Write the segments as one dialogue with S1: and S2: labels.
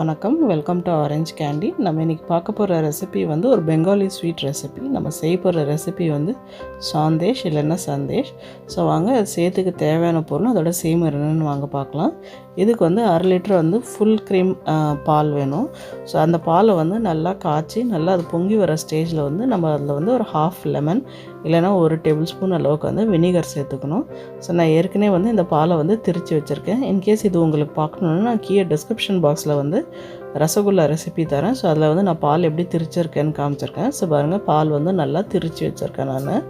S1: வணக்கம், welcome to orange candy. நம்ம இன்றைக்கி பார்க்க போகிற ரெசிபி வந்து ஒரு பெங்காலி ஸ்வீட் ரெசிபி. நம்ம செய்ய போகிற ரெசிபி வந்து சாந்தேஷ் இல்லைன்னா சந்தேஷ். ஸோ வாங்க அது செய்யறதுக்கு தேவையான பொருள் அதோட சேம் என்னென்னு வாங்க பார்க்கலாம். இதுக்கு வந்து 1/2 லிட்டர் வந்து ஃபுல் க்ரீம் பால் வேணும். ஸோ அந்த பாலை வந்து நல்லா காய்ச்சி நல்லா அது பொங்கி வர ஸ்டேஜில் வந்து நம்ம அதில் வந்து ஒரு 1/2 லெமன் இல்லைனா 1 டேபிள் ஸ்பூன் அளவுக்கு வந்து வினிகர் சேர்த்துக்கணும். ஸோ நான் ஏற்கனவே வந்து இந்த பாலை வந்து திரித்து வச்சுருக்கேன். இன்கேஸ் இது உங்களுக்கு பார்க்கணுன்னா நான் கீழே டிஸ்கிரிப்ஷன் பாக்ஸில் வந்து ரசகுல்லா ரெசிபி தரேன். ஸோ அதில் வந்து நான் பால் எப்படி திரிச்சிருக்கேன்னு காமிச்சிருக்கேன். ஸோ பாருங்கள், பால் வந்து நல்லா திரித்து வச்சுருக்கேன் நான்.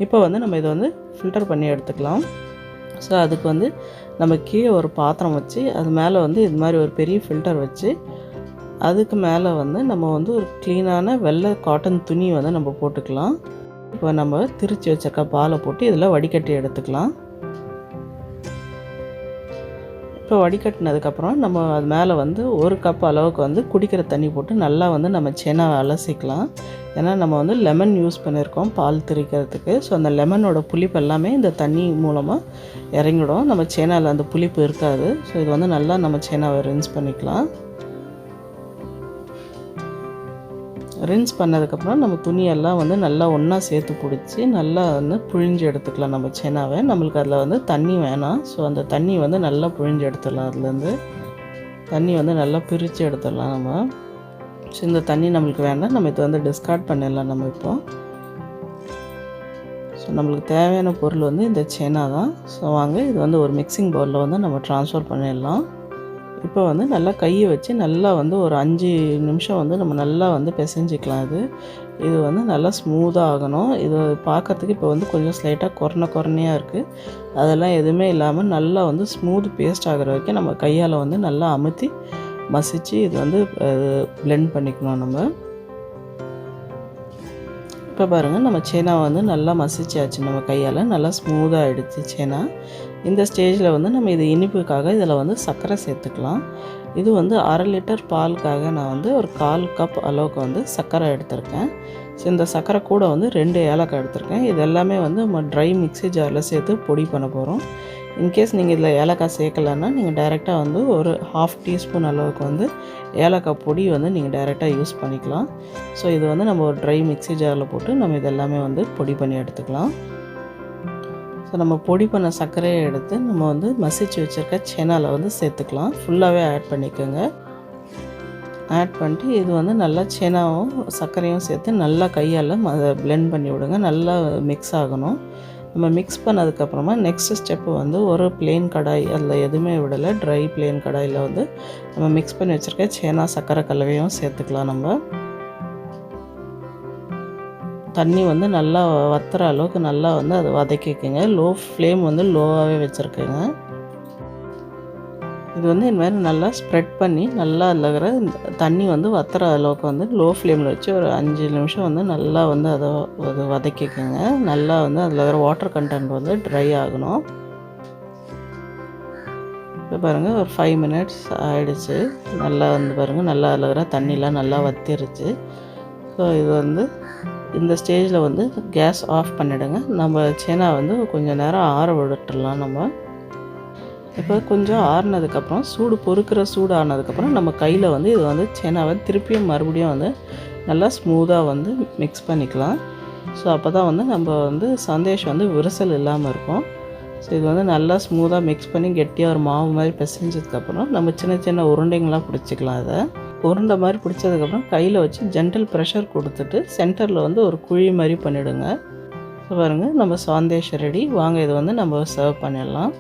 S1: இப்போ வந்து நம்ம இதை வந்து ஃபில்டர் பண்ணி எடுத்துக்கலாம். ஸோ அதுக்கு வந்து நம்ம கீழே ஒரு பாத்திரம் வச்சு அது மேலே வந்து இது மாதிரி ஒரு பெரிய ஃபில்டர் வச்சு அதுக்கு மேலே வந்து நம்ம வந்து ஒரு க்ளீனான வெள்ளை காட்டன் துணி வந்து நம்ம போட்டுக்கலாம். இப்போ நம்ம திரித்து வச்சிருக்க பாலை போட்டு இதில் வடிகட்டி எடுத்துக்கலாம். இப்போ வடிகட்டினதுக்கப்புறம் நம்ம அது மேலே வந்து 1 கப் அளவுக்கு வந்து குடிக்கிற தண்ணி போட்டு நல்லா வந்து நம்ம செனாவை அலசிக்கலாம். ஏன்னா நம்ம வந்து லெமன் யூஸ் பண்ணியிருக்கோம் பால் திரிக்கிறதுக்கு. ஸோ அந்த லெமனோட புளிப்பு எல்லாமே இந்த தண்ணி மூலமாக இறங்கிடும். நம்ம செனாவில் அந்த புளிப்பு இருக்காது. ஸோ இது வந்து நல்லா நம்ம செனாவை ரின்ஸ் பண்ணிக்கலாம். ரின்ஸ் பண்ணதுக்கப்புறம் நம்ம துணியெல்லாம் வந்து நல்லா ஒன்றா சேர்த்து பிடிச்சி நல்லா வந்து புழிஞ்சு எடுத்துக்கலாம் நம்ம செனாவை. நம்மளுக்கு அதில் வந்து தண்ணி வேணாம். ஸோ அந்த தண்ணி வந்து நல்லா புழிஞ்சு எடுத்துடலாம். அதுலேருந்து தண்ணி வந்து நல்லா பிரித்து எடுத்துடலாம் நம்ம. ஸோ இந்த தண்ணி நம்மளுக்கு வேண்டாம், நம்ம இதை வந்து டிஸ்கார்ட் பண்ணிடலாம் நம்ம இப்போ. ஸோ நம்மளுக்கு தேவையான பொருள் வந்து இந்த செனா தான். ஸோ வாங்க இது வந்து ஒரு மிக்சிங் பவுலில் வந்து நம்ம ட்ரான்ஸ்ஃபர் பண்ணிடலாம். இப்போ வந்து நல்லா கையை வச்சு நல்லா வந்து ஒரு 5 நிமிஷம் வந்து நம்ம நல்லா வந்து பிசைஞ்சிக்கலாம். இது வந்து நல்லா ஸ்மூத்தாக ஆகணும். இது பார்க்குறதுக்கு இப்போ வந்து கொஞ்சம் ஸ்லைட்டாக குறனையாக இருக்குது. அதெல்லாம் எதுவுமே இல்லாமல் நல்லா வந்து ஸ்மூத் பேஸ்ட் ஆகிற வரைக்கும் நம்ம கையால் வந்து நல்லா அமுத்தி மசித்து இது வந்து பிளெண்ட் பண்ணிக்கணும் நம்ம. இப்போ பாருங்கள், நம்ம சேனா வந்து நல்லா மசிச்சாச்சு நம்ம கையால். நல்லா ஸ்மூத்தாக ஆகிடுச்சு சேனா. இந்த ஸ்டேஜில் வந்து நம்ம இது இனிப்புக்காக இதில் வந்து சர்க்கரை சேர்த்துக்கலாம். இது வந்து 1/2 லிட்டர் பாலுக்காக நான் வந்து ஒரு 1/4 கப் அளவுக்கு வந்து சர்க்கரை எடுத்திருக்கேன். ஸோ இந்த சர்க்கரை கூட வந்து 2 ஏலக்காய் எடுத்திருக்கேன். இது எல்லாமே வந்து நம்ம ட்ரை மிக்ஸி ஜாரில் சேர்த்து பொடி பண்ண போகிறோம். இன்கேஸ் நீங்கள் இதில் ஏலக்காய் சேர்க்கலைன்னா நீங்கள் டைரெக்டாக வந்து ஒரு 1/2 டீஸ்பூன் அளவுக்கு வந்து ஏலக்காய் பொடி வந்து நீங்கள் டைரெக்டாக யூஸ் பண்ணிக்கலாம். ஸோ இது வந்து நம்ம ஒரு ட்ரை மிக்ஸி ஜாரில் போட்டு நம்ம இதெல்லாமே வந்து பொடி பண்ணி எடுத்துக்கலாம். ஸோ நம்ம பொடி பண்ண சர்க்கரையை எடுத்து நம்ம வந்து மசிச்சு வச்சுருக்க செனாவில் வந்து சேர்த்துக்கலாம். ஃபுல்லாகவே ஆட் பண்ணிக்கோங்க. ஆட் பண்ணிட்டு இது வந்து நல்லா செனாவும் சர்க்கரையும் சேர்த்து நல்லா கையால் பிளெண்ட் பண்ணி விடுங்க. நல்லா மிக்ஸ் ஆகணும். நம்ம மிக்ஸ் பண்ணதுக்கப்புறமா நெக்ஸ்ட் ஸ்டெப்பு வந்து ஒரு பிளெயின் கடாய், அதில் எதுவுமே விடலை, ட்ரை பிளெயின் கடாயில் வந்து நம்ம மிக்ஸ் பண்ணி வச்சுருக்க சேனா சர்க்கரை கலவையும் சேர்த்துக்கலாம். நம்ம தண்ணி வந்து நல்லா வத்துற அளவுக்கு நல்லா வந்து அதை வதக்கிக்கோங்க. லோ ஃப்ளேம் வந்து லோவாகவே வச்சுருக்கேங்க. இது வந்து இந்த மாதிரி நல்லா ஸ்ப்ரெட் பண்ணி நல்லா அதில் இருக்கிற தண்ணி வந்து வத்துற அளவுக்கு வந்து லோ ஃப்ளேமில் வச்சு ஒரு 5 நிமிஷம் வந்து நல்லா வந்து அதை வதக்கிக்கோங்க. நல்லா வந்து அதில் இருக்கிற வாட்டர் கண்டென்ட் வந்து ட்ரை ஆகணும். இப்போ பாருங்கள், ஒரு 5 மினிட்ஸ் ஆகிடுச்சு. நல்லா வந்து பாருங்கள், நல்லா அதில் இருக்கிற தண்ணிலாம் நல்லா வத்திருச்சு. ஸோ இது வந்து இந்த ஸ்டேஜில் வந்து கேஸ் ஆஃப் பண்ணிவிடுங்க. நம்ம சேனா வந்து கொஞ்சம் நேரம் ஆற விட்டுடலாம் நம்ம. இப்போ கொஞ்சம் ஆறுனதுக்கப்புறம் சூடு ஆனதுக்கப்புறம் நம்ம கையில் வந்து இது வந்து சேனாவை திருப்பியும் மறுபடியும் வந்து நல்லா ஸ்மூத்தாக வந்து மிக்ஸ் பண்ணிக்கலாம். ஸோ அப்போ தான் வந்து நம்ம வந்து சந்தேஷ் வந்து விரிசல் இல்லாமல் இருக்கும். ஸோ இது வந்து நல்லா ஸ்மூத்தாக மிக்ஸ் பண்ணி கெட்டியாக ஒரு மாவு மாதிரி பிசைஞ்சதுக்கப்புறம் நம்ம சின்ன சின்ன உருண்டைங்களாம் பிடிச்சிக்கலாம். அதை உருண்டை மாதிரி பிடிச்சதுக்கப்புறம் கையில் வச்சு ஜென்டில் ப்ரெஷர் கொடுத்துட்டு சென்டரில் வந்து ஒரு குழி மாதிரி பண்ணிவிடுங்க. ஸோ பாருங்கள், நம்ம சாந்தேஷ் ரெடி. வாங்க இதை வந்து நம்ம சர்வ் பண்ணிடலாம்.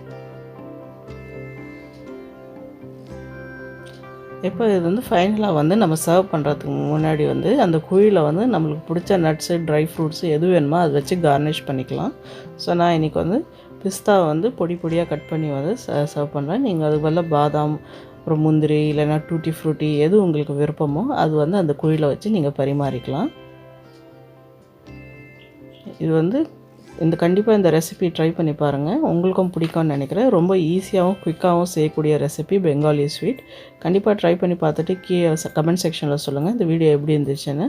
S1: இப்போ இது வந்து ஃபைனலாக வந்து நம்ம சர்வ் பண்ணுறதுக்கு முன்னாடி வந்து அந்த குழியில் வந்து நம்மளுக்கு பிடிச்ச நட்ஸு, ட்ரை ஃப்ரூட்ஸு எது வேணுமோ அதை வச்சு கார்னிஷ் பண்ணிக்கலாம். ஸோ நான் இன்றைக்கி வந்து பிஸ்தாவை வந்து பொடியாக கட் பண்ணி வந்து சர்வ் பண்ணுறேன். நீங்கள் அதுக்கு பதிலாக பாதாம், அப்புறம் முந்திரி இல்லைனா டூட்டி ஃப்ரூட்டி எது உங்களுக்கு விருப்பமோ அது வந்து அந்த குழியில் வச்சு நீங்கள் பரிமாறிக்கலாம். இது வந்து கண்டிப்பாக இந்த ரெசிபி ட்ரை பண்ணி பாருங்கள். உங்களுக்கும் பிடிக்கும்னு நினைக்கிறேன். ரொம்ப ஈஸியாகவும் குயிக்காகவும் செய்யக்கூடிய ரெசிபி பெங்காலி ஸ்வீட். கண்டிப்பாக ட்ரை பண்ணி பார்த்துட்டு கீழே கமெண்ட் செக்ஷனில் சொல்லுங்கள் இந்த வீடியோ எப்படி இருந்துச்சுன்னு.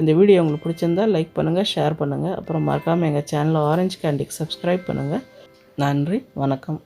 S1: இந்த வீடியோ உங்களுக்கு பிடிச்சிருந்தால் லைக் பண்ணுங்கள், ஷேர் பண்ணுங்கள். அப்புறம் மறக்காமல் எங்கள் சேனலை ஆரஞ்ச் கேண்டிக்கு சப்ஸ்கிரைப் பண்ணுங்கள். நன்றி, வணக்கம்.